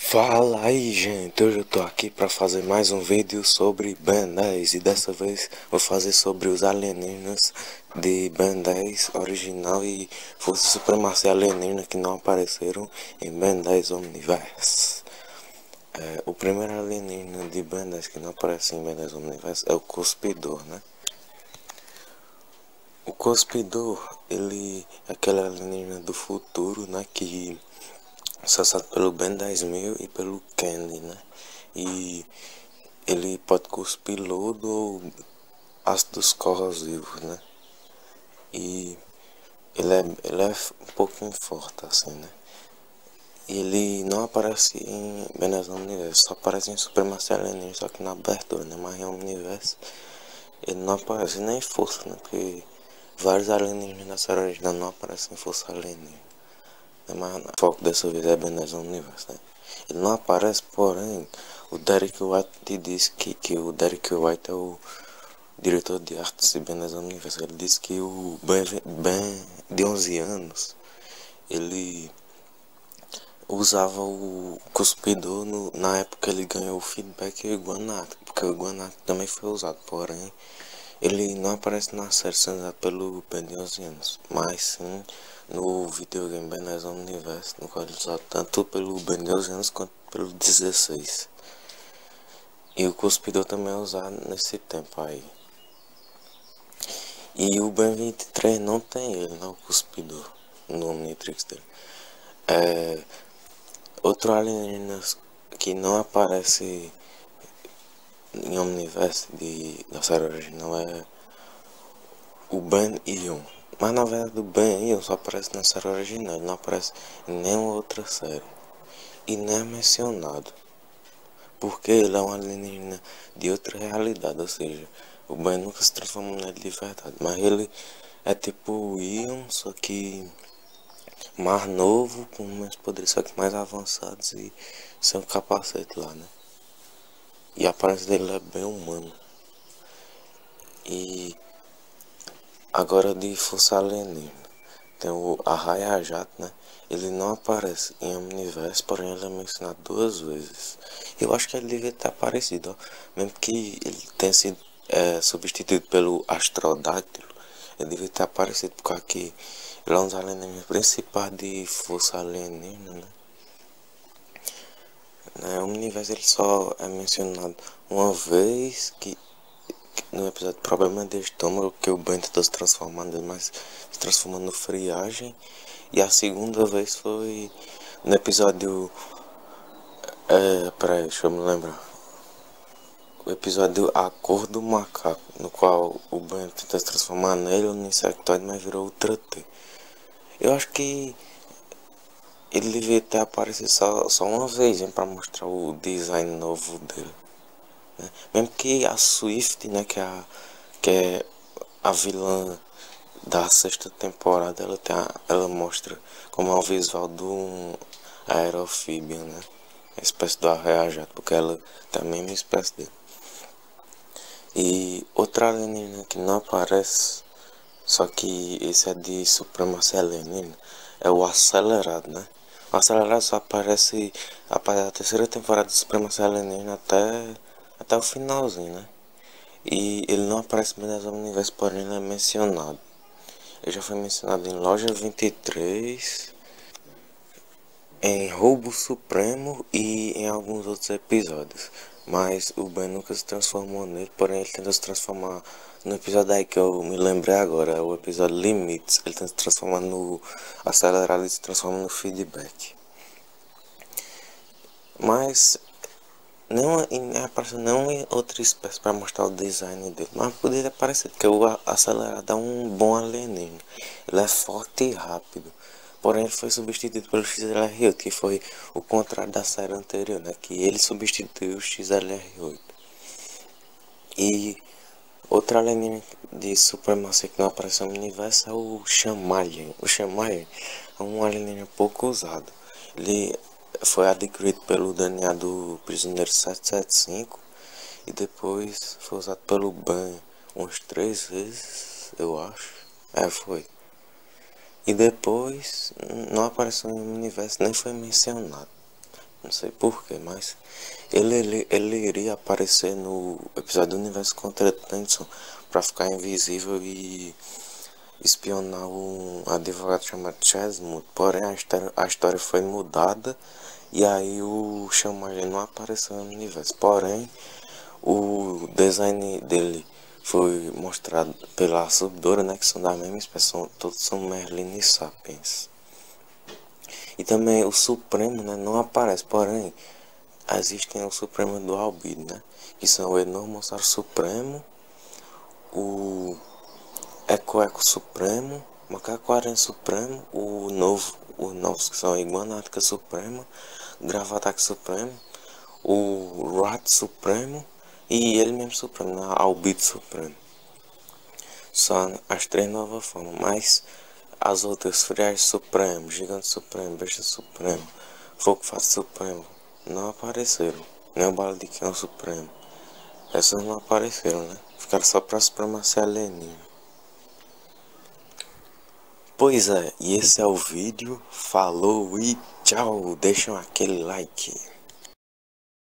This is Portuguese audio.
Fala aí, gente, hoje eu tô aqui pra fazer mais um vídeo sobre Ben 10 e dessa vez vou fazer sobre os alienígenas de Ben 10 original e Força Supremacia Alienígena que não apareceram em Ben 10 Omniverse. O primeiro alienígena de Ben 10 que não aparece em Ben 10 Omniverse é o Cuspidor, né? O Cuspidor, ele é aquele alienígena do futuro, né, que acessado pelo Ben 10.000 e pelo Candy, né? E ele pode cuspir lodo ou ácidos corrosivos, né? E ele é um pouquinho forte, assim, né? E ele não aparece em Ben 10 Universo, só aparece em Supremacia Alienígena, só que na abertura, né? Mas em Universo ele não aparece nem em Força, né? Porque vários alienígenas da série original não aparecem em Força Alienígena. Mas o foco dessa vez é Ben 10 Universo, né? Ele não aparece, porém, o Derek White disse que o Derek White é o diretor de arte de Ben 10 Universo. Ele disse que o Ben de 11 anos, ele usava o cuspidor na época que ele ganhou o feedback e o Iguanato, porque o Iguanato também foi usado, porém, ele não aparece na série sendo usado pelo Ben de 11 anos, mas sim no videogame Ben 10 Universo, no qual ele é usado tanto pelo Ben de 11 anos quanto pelo 16. E o cuspidor também é usado nesse tempo aí. E o Ben 23 não tem ele, não, o cuspidor, no Omnitrix dele. Outro alienígena que não aparece em Omniverse da série original é o Ben Ion. Mas na verdade o Ben Ion só aparece na série original, ele não aparece em nenhuma outra série. E nem é mencionado. Porque ele é um alienígena de outra realidade, ou seja, o Ben nunca se transformou nele de verdade. Mas ele é tipo o Ion, só que mais novo, com menos poderes, só que mais avançados e sem o capacete lá, né? E a aparência dele é bem humana. E agora de Força Alienígena. Tem o Arraia-Jato, né? Ele não aparece em Omniverse, porém ele é mencionado duas vezes. Eu acho que ele devia ter aparecido, ó. Mesmo que ele tenha sido substituído pelo Astrodáctilo, ele devia ter aparecido, porque aqui ele é um dos alienígenas principais de Força Alienígena, né? O Omniverse ele só é mencionado uma vez que no episódio Problema de Estômago, que o Ben tentou se transformar nele, mas se transformando no Friagem. E a segunda vez foi no episódio. Peraí, deixa eu me lembrar. O episódio A Cor do Macaco, no qual o Ben tentou se transformar nele, no insectoide, mas virou Ultra T. Eu acho que ele devia ter aparecido só uma vez, hein, pra mostrar o design novo dele. Né? Mesmo que a Swift, né, que é a vilã da sexta temporada, ela mostra como é o visual do aerofíbio, né? A espécie do arraia-jato, porque ela também é uma espécie dele. E outra alienígena que não aparece, só que esse é de supremacia alienígena, é o acelerado, né? O acelerado só aparece a partir da terceira temporada de supremacia alienígena até o finalzinho, né? E ele não aparece bem nas Omniverse, porém ele é mencionado. Ele já foi mencionado em Loja 23, em Roubo Supremo e em alguns outros episódios. Mas o Ben nunca se transformou nele, porém ele tenta se transformar no episódio aí que eu me lembrei agora, o episódio Limites. Ele tenta se transformar no acelerado e se transforma no feedback. Mas nem apareceu nenhuma outra espécie para mostrar o design dele. Mas poderia aparecer, porque o acelerado é um bom alienígena. Ele é forte e rápido. Porém, ele foi substituído pelo XLR8, que foi o contrário da série anterior, né? Que ele substituiu o XLR8. E outro alienígena de supremacia que não apareceu no universo é o Chamalien. O Chamalien é um alienígena pouco usado. Ele foi adquirido pelo DNA do Prisioneiro 775 e depois foi usado pelo Ben umas 3 vezes, eu acho. Foi. E depois não apareceu no universo, nem foi mencionado. não sei porquê, mas ele iria aparecer no episódio do Universo contra Tension pra ficar invisível e espionar um advogado chamado Chesmut, porém a história foi mudada e aí o Chamager não apareceu no universo, porém o design dele foi mostrado pela Subdora, né, que são da mesma espécie, todos são Merlin e Sapiens. E também o Supremo, né, não aparece, porém existem o Supremo do Albedo, né, que são o Enormossauro Supremo, o Eco Supremo, Macaco Aranha Supremo, os novos que são a Iguanática Suprema, Gravataque Supremo, o Rat Supremo e ele mesmo Supremo, né? Albedo Supremo. Só as três novas formas, mas as outras, Friagem Supremo, Gigante Supremo, Besta Supremo, Fogo Fácil Supremo, não apareceram. Nem o Bala de Cão Supremo. Essas não apareceram, né? Ficaram só pra supremacia alienígena. Pois é, e esse é o vídeo. Falou e tchau. Deixam aquele like.